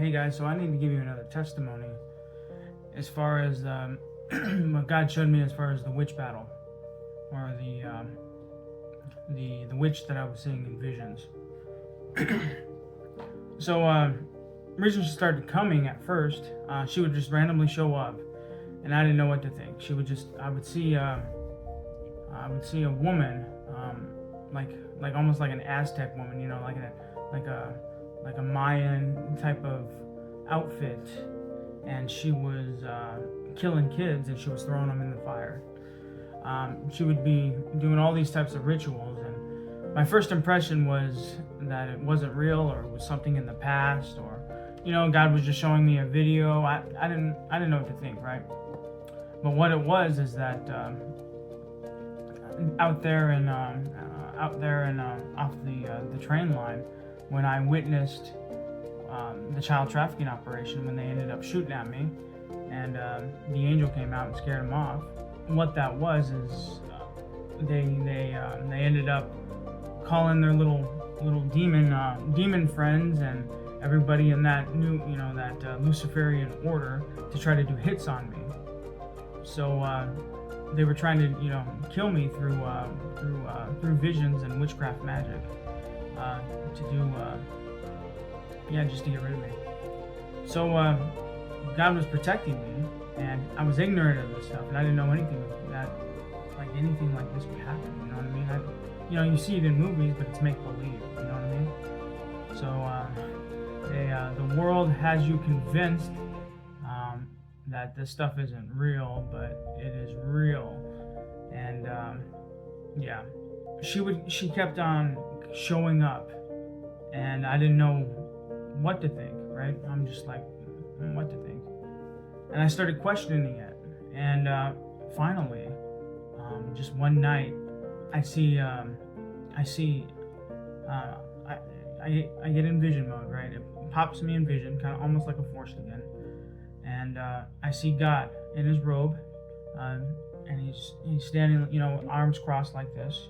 Hey guys, so I need to give you another testimony as far as what God showed me as far as the witch battle, or the witch that I was seeing in visions. So originally she started coming at first. She would just randomly show up, and I didn't know what to think. I would see a woman, like almost like an Aztec woman, you know, like a Mayan type of outfit, and she was killing kids and she was throwing them in the fire. She would be doing all these types of rituals, and my first impression was that it wasn't real, or it was something in the past, or God was just showing me a video. I didn't know what to think, right? But what it was is that out there and off the train line, when I witnessed the child trafficking operation, when they ended up shooting at me, and the angel came out and scared them off. What that was is they ended up calling their little demon friends and everybody in that Luciferian order to try to do hits on me. So they were trying to kill me through visions and witchcraft magic, just to get rid of me. So God was protecting me, and I was ignorant of this stuff, and I didn't know anything like this would happen. You know what I mean? You see it in movies, but it's make believe. You know what I mean? So the world has you convinced that this stuff isn't real, but it is real. And she kept on showing up, and I didn't know what to think, right? I'm just like, what to think? And I started questioning it, and finally, just one night, I get in vision mode, right? It pops me in vision, kind of almost like a force again, and I see God in His robe, and he's standing, arms crossed like this,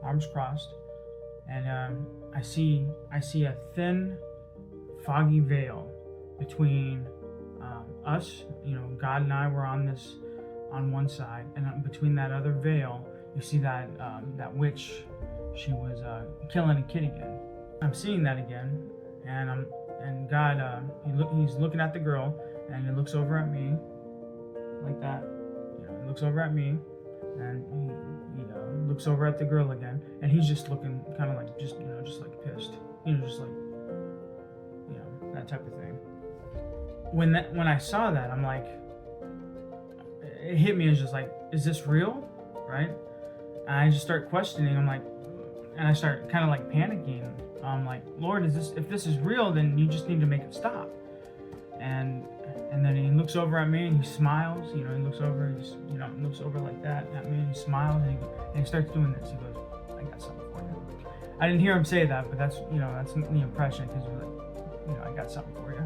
arms crossed, and I see a thin, foggy veil between us. God and I were on one side, and between that other veil, you see that witch. She was killing a kid again. I'm seeing that again, and God, he's looking at the girl, and he looks over at me, like that. He looks over at me, and he looks over at the girl again, and he's just looking kind of like just like pissed, just like that type of thing. When I saw that, I'm like, it hit me as just like, is this real, right? And I just start questioning. I'm like, and I start kind of like panicking. I'm like, Lord, if this is real, then you just need to make it stop. And then he looks over at me and he smiles. He looks over like that at me, and he smiles, and he starts doing this. He goes, I got something for you. I didn't hear him say that, but that's the impression, because I got something for you.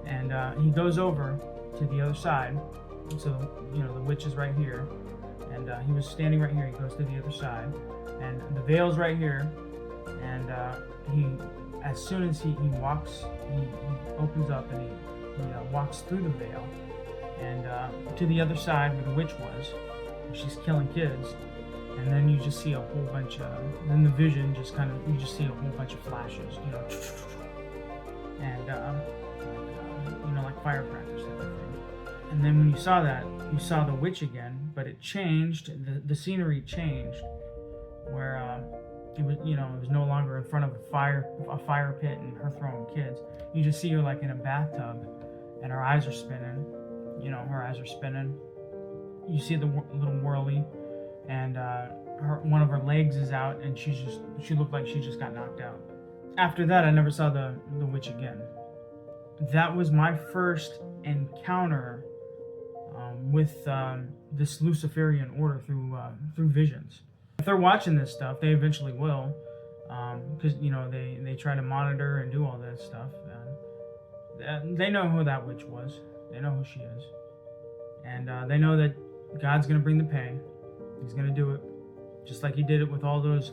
And he goes over to the other side. So the witch is right here, and he was standing right here. He goes to the other side, and the veil's right here. And as soon as he walks, he opens up, and he walks through the veil, and to the other side where the witch was. She's killing kids, and then you just see a whole bunch of. Then the vision you just see a whole bunch of flashes, and like firecrackers type of thing. And then when you saw that, you saw the witch again, but it changed. The scenery changed, where it was no longer in front of a fire pit and her throwing kids. You just see her like in a bathtub, and her eyes are spinning. Her eyes are spinning. You see the little whirly, and one of her legs is out, and she looked like she just got knocked out. After that, I never saw the witch again. That was my first encounter with this Luciferian order through visions. If they're watching this stuff, they eventually will, because they try to monitor and do all that stuff. They know who that witch was. They know who she is, and they know that God's gonna bring the pain. He's gonna do it, just like He did it with all those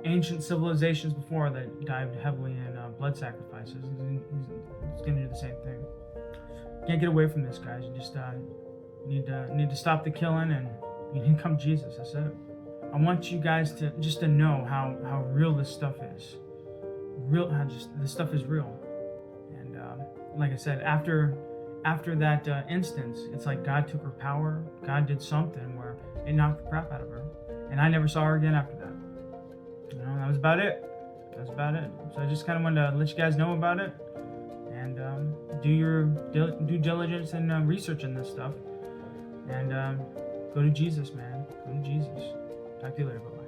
ancient civilizations before that dived heavily in blood sacrifices. He's going to do the same thing. Can't get away from this, guys. You just need to stop the killing, and you need to come to Jesus. That's it. I want you guys to know how real this stuff is. How this stuff is real. And like I said, after that instance, it's like God took her power. God did something where it knocked the crap out of her, and I never saw her again after that. That was about it. So I just kind of wanted to let you guys know about it, and do your due diligence and researching this stuff, and go to Jesus, man. Go to Jesus. Talk to you later, bye.